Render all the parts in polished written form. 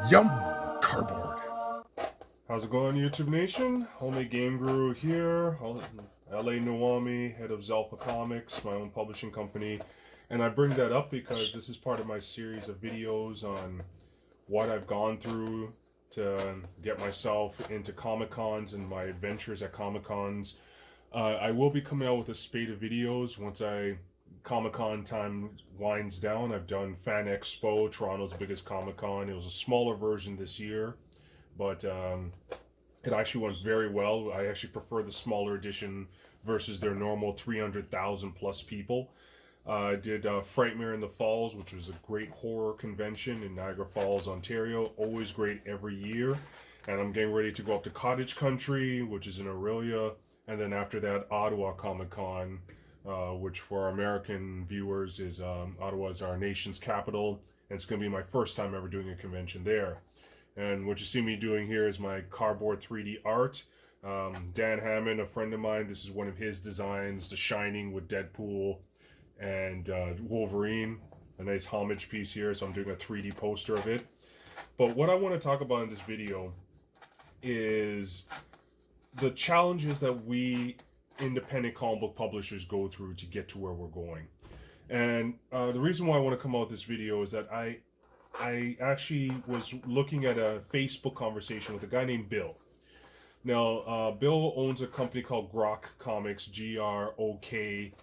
Yum! Cardboard. How's it going, YouTube Nation? Homemade Game Guru here, LA Nuwami, head of Zelda Comics, my own publishing company. And I bring that up because this is part of my series of videos on what I've gone through to get myself into Comic Cons and my adventures at Comic Cons. I will be coming out with a spate of videos once Comic Con time winds down. I've done Fan Expo, Toronto's biggest Comic Con. It was a smaller version this year, but it actually went very well. I actually prefer the smaller edition versus their normal 300,000 plus people. I did Frightmare in the Falls, which was a great horror convention in Niagara Falls, Ontario. Always great every year. And I'm getting ready to go up to Cottage Country, which is in Aurelia. And then after that, Ottawa Comic Con, which for our American viewers is Ottawa is our nation's capital. And it's going to be my first time ever doing a convention there. And what you see me doing here is my cardboard 3D art. Dan Hammond, a friend of mine, this is one of his designs, The Shining with Deadpool and Wolverine, a nice homage piece here, so I'm doing a 3D poster of it. But what I want to talk about in this video is the challenges that we independent comic book publishers go through to get to where we're going. And the reason why I want to come out with this video is that I actually was looking at a Facebook conversation with a guy named Bill. Now, Bill owns a company called Grokcomics, Grok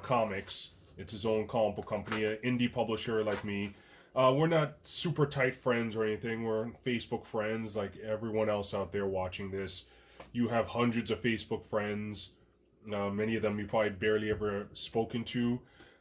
Comics. It's his own comic book company, an indie publisher like me. We're not super tight friends or anything. We're Facebook friends like everyone else out there watching this. You have hundreds of Facebook friends. Many of them you probably barely ever spoken to.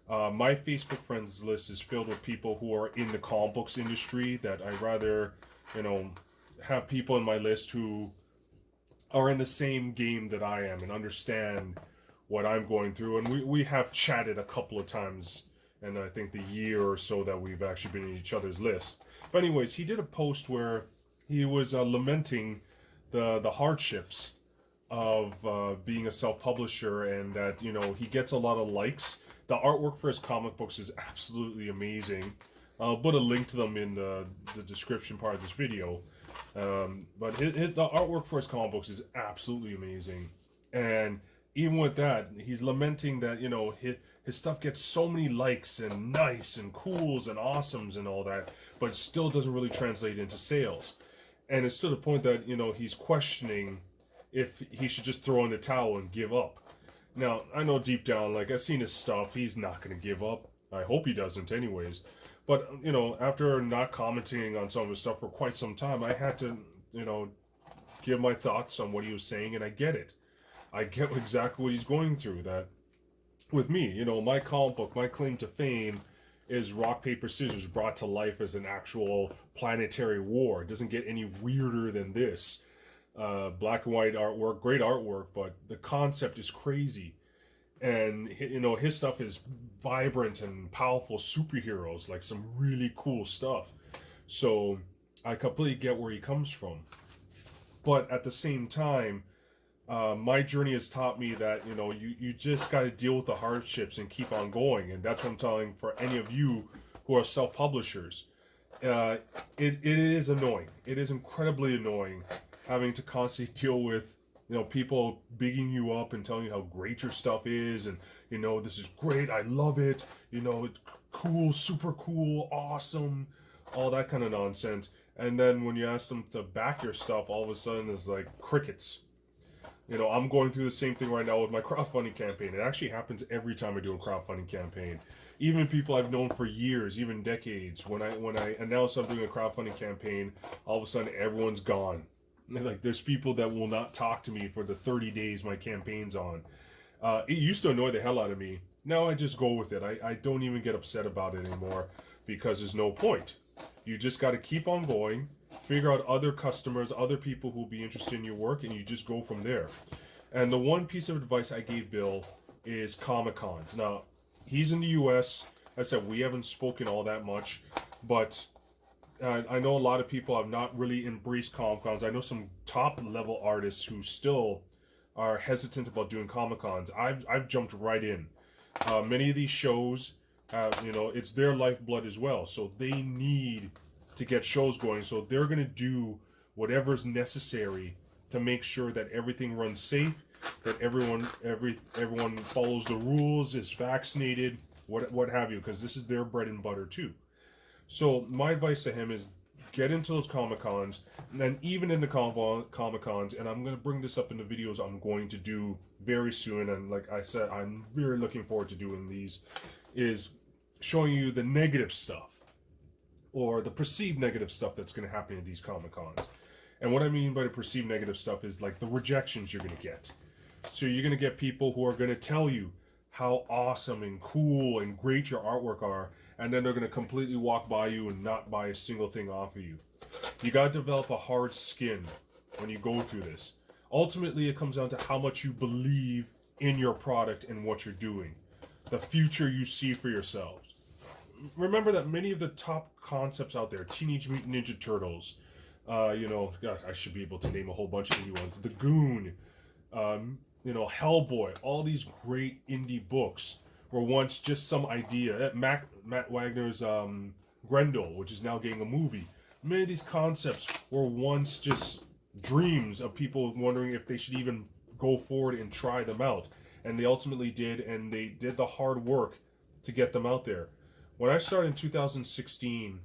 My Facebook friends list is filled with people who are in the comic books industry that I rather, have people in my list who are in the same game that I am and understand what I'm going through. And we have chatted a couple of times, and I think the year or so that we've actually been in each other's list. But anyways, he did a post where he was lamenting the hardships of being a self-publisher, and that, he gets a lot of likes. The artwork for his comic books is absolutely amazing. I'll put a link to them in the description part of this video. But the artwork for his comic books is absolutely amazing. And even with that, he's lamenting that, his stuff gets so many likes and nice and cools and awesomes and all that, but it still doesn't really translate into sales. And it's to the point that, he's questioning if he should just throw in the towel and give up. Now, I know deep down, I've seen his stuff, he's not going to give up. I hope he doesn't anyways. But, after not commenting on some of his stuff for quite some time, I had to, give my thoughts on what he was saying, and I get it. I get exactly what he's going through. That with me, my comic book, my claim to fame is rock, paper, scissors brought to life as an actual planetary war. It doesn't get any weirder than this. Black and white artwork, great artwork, but the concept is crazy. And, his stuff is vibrant and powerful superheroes, like some really cool stuff. So I completely get where he comes from. But at the same time, my journey has taught me that, you just got to deal with the hardships and keep on going. And that's what I'm telling for any of you who are self-publishers. It is annoying. It is incredibly annoying having to constantly deal with, people bigging you up and telling you how great your stuff is. And, this is great. I love it. It's cool, super cool, awesome, all that kind of nonsense. And then when you ask them to back your stuff, all of a sudden it's like crickets. I'm going through the same thing right now with my crowdfunding campaign. It actually happens every time I do a crowdfunding campaign. Even people I've known for years, even decades, when I announce I'm doing a crowdfunding campaign, all of a sudden everyone's gone. There's people that will not talk to me for the 30 days my campaign's on. It used to annoy the hell out of me. Now I just go with it. I don't even get upset about it anymore because there's no point. You just got to keep on going, figure out other customers, other people who will be interested in your work, and you just go from there. And the one piece of advice I gave Bill is Comic Cons. Now, he's in the US. I said we haven't spoken all that much, but I know a lot of people have not really embraced Comic Cons. I know some top level artists who still are hesitant about doing Comic Cons. I've jumped right in. Many of these shows, it's their lifeblood as well. So they need to get shows going. So they're going to do whatever's necessary to make sure that everything runs safe, that everyone follows the rules, is vaccinated, what have you, because this is their bread and butter too. So my advice to him is get into those Comic-Cons, and then even in the Comic-Cons, and I'm going to bring this up in the videos I'm going to do very soon, and like I said, I'm very looking forward to doing these, is showing you the negative stuff, or the perceived negative stuff that's going to happen in these Comic-Cons. And what I mean by the perceived negative stuff is like the rejections you're going to get. So you're going to get people who are going to tell you how awesome and cool and great your artwork are, and then they're going to completely walk by you and not buy a single thing off of you. You got to develop a hard skin when you go through this. Ultimately, it comes down to how much you believe in your product and what you're doing, the future you see for yourselves. Remember that many of the top concepts out there, Teenage Mutant Ninja Turtles, God, I should be able to name a whole bunch of indie ones, The Goon, Hellboy, all these great indie books were once just some idea. Matt Wagner's Grendel, which is now getting a movie. Many of these concepts were once just dreams of people wondering if they should even go forward and try them out. And they ultimately did, and they did the hard work to get them out there. When I started in 2016,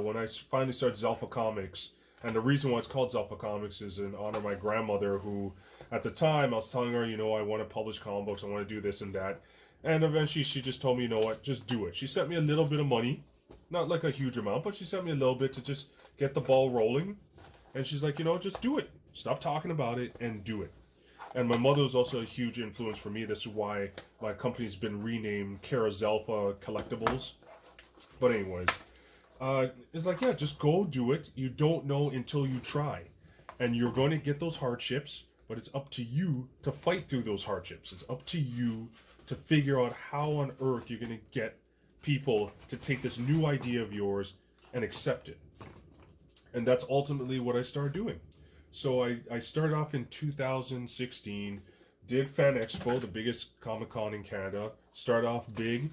when I finally started Zelda Comics, and the reason why it's called Zelda Comics is in honor of my grandmother, who at the time I was telling her, I want to publish comic books, I want to do this and that. And eventually she just told me, you know what, just do it. She sent me a little bit of money, not like a huge amount, but she sent me a little bit to just get the ball rolling. And she's like, just do it. Stop talking about it and do it. And my mother was also a huge influence for me. This is why my company's been renamed Carazelfa Collectibles. But anyways, it's like, yeah, just go do it. You don't know until you try. And you're going to get those hardships, but it's up to you to fight through those hardships. It's up to you to figure out how on earth you're going to get people to take this new idea of yours and accept it. And that's ultimately what I started doing. So I started off in 2016, did Fan Expo, the biggest Comic-Con in Canada, started off big,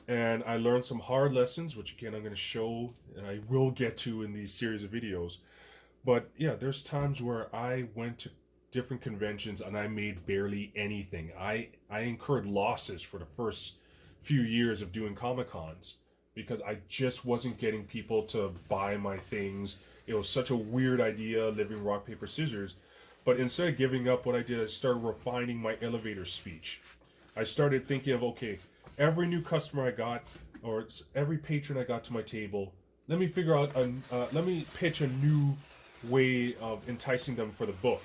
and I learned some hard lessons, which again I'm going to show, and I will get to in these series of videos. But yeah, there's times where I went to different conventions and I made barely anything. I incurred losses for the first few years of doing Comic-Cons because I just wasn't getting people to buy my things. It was such a weird idea, living rock, paper, scissors. But instead of giving up, what I did, I started refining my elevator speech. I started thinking of, okay, every new customer I got, or every patron I got to my table, let me pitch a new way of enticing them for the book.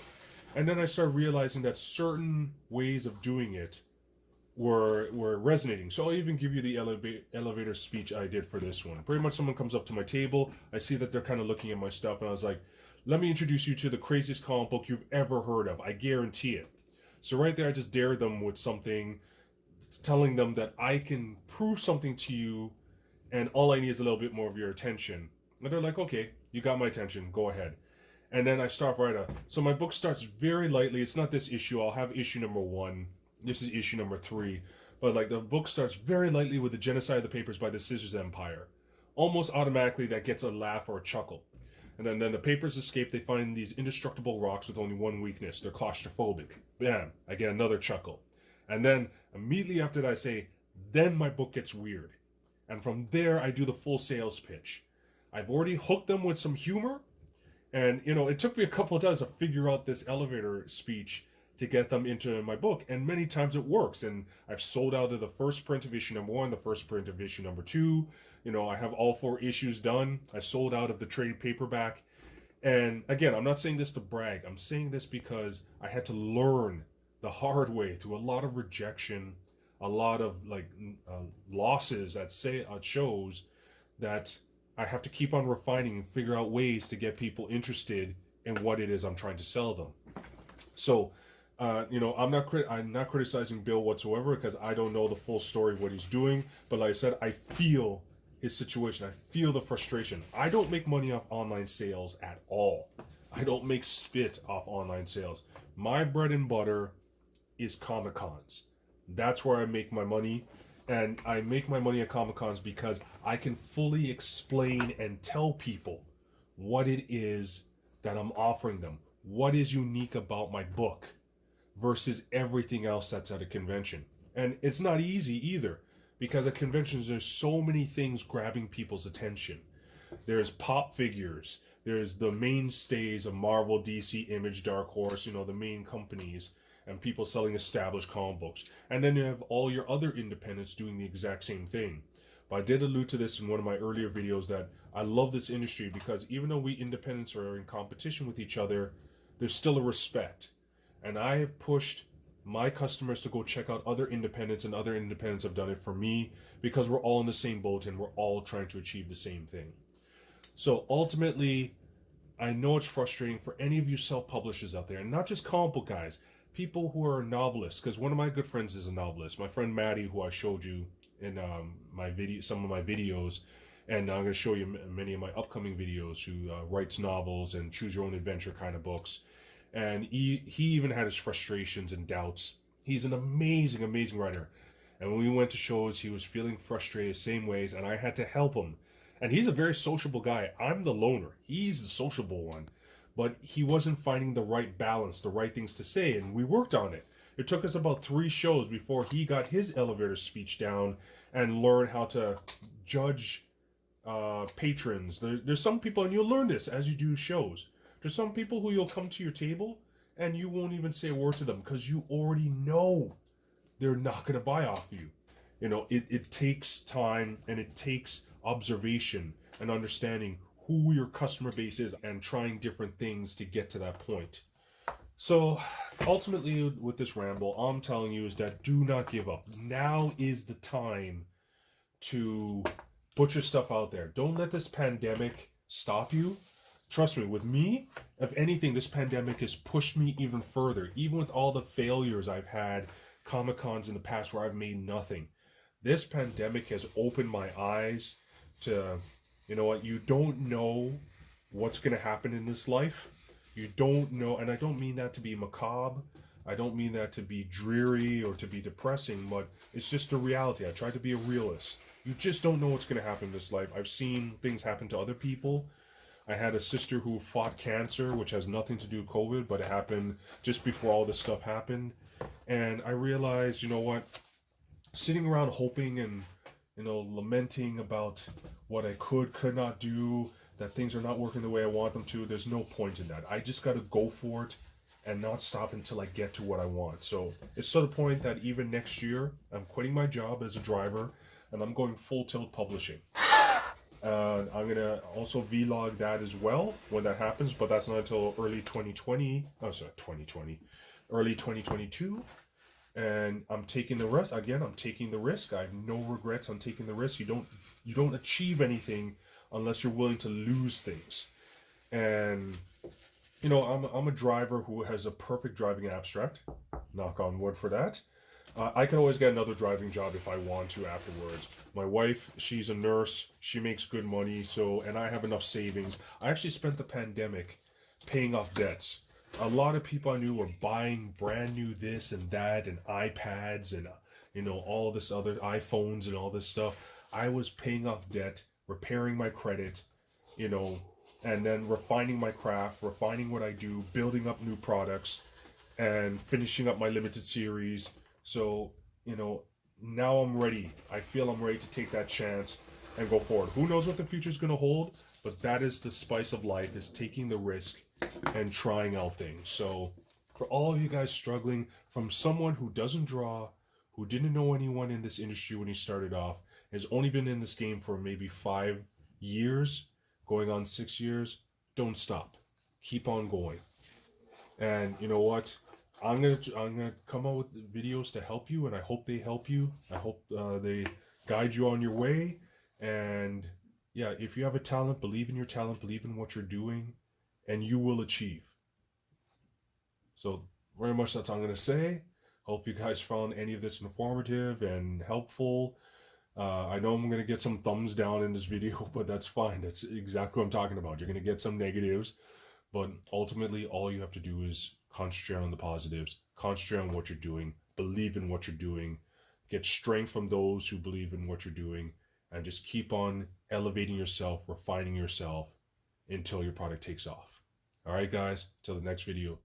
And then I started realizing that certain ways of doing it were resonating. So I'll even give you the elevator speech I did for this one. Pretty much someone comes up to my table, I see that they're kind of looking at my stuff, and I was like, let me introduce you to the craziest comic book you've ever heard of. I guarantee it. So right there, I just dared them with something, telling them that I can prove something to you, and all I need is a little bit more of your attention. And they're like, okay, you got my attention, go ahead. And then I start right up. So my book starts very lightly. It's not this issue. I'll have issue number 1. This is issue number 3. But like the book starts very lightly with the genocide of the papers by the Scissors Empire. Almost automatically that gets a laugh or a chuckle. And then the papers escape. They find these indestructible rocks with only one weakness. They're claustrophobic. Bam. I get another chuckle. And then immediately after that I say, then my book gets weird. And from there I do the full sales pitch. I've already hooked them with some humor. And, it took me a couple of times to figure out this elevator speech to get them into my book. And many times it works. And I've sold out of the first print of issue number 1, the first print of issue number 2. I have all 4 issues done. I sold out of the trade paperback. And again, I'm not saying this to brag. I'm saying this because I had to learn the hard way through a lot of rejection, a lot of losses at shows, that I have to keep on refining and figure out ways to get people interested in what it is I'm trying to sell them. So, I'm not criticizing Bill whatsoever because I don't know the full story of what he's doing. But like I said, I feel his situation. I feel the frustration. I don't make money off online sales at all. I don't make spit off online sales. My bread and butter is Comic-Cons. That's where I make my money. And I make my money at Comic Cons because I can fully explain and tell people what it is that I'm offering them. What is unique about my book versus everything else that's at a convention. And it's not easy either, because at conventions there's so many things grabbing people's attention. There's pop figures, there's the mainstays of Marvel, DC, Image, Dark Horse, the main companies, and people selling established comic books. And then you have all your other independents doing the exact same thing. But I did allude to this in one of my earlier videos that I love this industry because even though we independents are in competition with each other, there's still a respect. And I have pushed my customers to go check out other independents, and other independents have done it for me because we're all in the same boat and we're all trying to achieve the same thing. So ultimately, I know it's frustrating for any of you self-publishers out there, and not just comic book guys, people who are novelists, because one of my good friends is a novelist. My friend Maddie, who I showed you in some of my videos, and I'm going to show you many of my upcoming videos, who writes novels and choose your own adventure kind of books. And he even had his frustrations and doubts. He's an amazing, amazing writer. And when we went to shows, he was feeling frustrated same ways, and I had to help him. And he's a very sociable guy. I'm the loner. He's the sociable one. But he wasn't finding the right balance, the right things to say, and we worked on it. It took us about 3 shows before he got his elevator speech down and learned how to judge patrons. There's some people, and you'll learn this as you do shows. There's some people who you'll come to your table and you won't even say a word to them because you already know they're not going to buy off you. It takes time, and it takes observation and understanding who your customer base is and trying different things to get to that point. So ultimately with this ramble, all I'm telling you is that do not give up. Now is the time to put your stuff out there. Don't let this pandemic stop you. Trust me, with me, if anything, this pandemic has pushed me even further. Even with all the failures I've had, Comic-Cons in the past where I've made nothing. This pandemic has opened my eyes to, you don't know what's going to happen in this life. You don't know, and I don't mean that to be macabre. I don't mean that to be dreary or to be depressing, but it's just a reality. I try to be a realist. You just don't know what's going to happen in this life. I've seen things happen to other people. I had a sister who fought cancer, which has nothing to do with COVID, but it happened just before all this stuff happened. And I realized, sitting around hoping and, lamenting about what I could not do, that things are not working the way I want them to, there's no point in that. I just got to go for it and not stop until I get to what I want. So it's to the point that even next year, I'm quitting my job as a driver and I'm going full tilt publishing. I'm going to also vlog that as well when that happens, but that's not until early 2020. Oh, sorry, 2020. Early 2022. And I'm taking the risk. Again, I'm taking the risk. I have no regrets on taking the risk. You don't achieve anything unless you're willing to lose things. And, I'm a driver who has a perfect driving abstract. Knock on wood for that. I can always get another driving job if I want to afterwards. My wife, she's a nurse. She makes good money, and I have enough savings. I actually spent the pandemic paying off debts. A lot of people I knew were buying brand new this and that and iPads and, all this other iPhones and all this stuff. I was paying off debt, repairing my credit, and then refining my craft, refining what I do, building up new products, and finishing up my limited series. So, now I'm ready. I feel I'm ready to take that chance and go forward. Who knows what the future's going to hold, but that is the spice of life, is taking the risk and trying out things. So, for all of you guys struggling, from someone who doesn't draw, who didn't know anyone in this industry when he started off, has only been in this game for maybe 5 years, going on 6 years, don't stop. Keep on going. And you know what? I'm gonna come out with videos to help you, and I hope they help you. I hope they guide you on your way. And yeah, if you have a talent, believe in your talent, believe in what you're doing, and you will achieve. So very much that's all I'm gonna say. Hope you guys found any of this informative and helpful. I know I'm gonna get some thumbs down in this video, but that's fine. That's exactly what I'm talking about. You're gonna get some negatives. But ultimately, all you have to do is concentrate on the positives, concentrate on what you're doing, believe in what you're doing, get strength from those who believe in what you're doing, and just keep on elevating yourself, refining yourself until your product takes off. All right, guys, till the next video.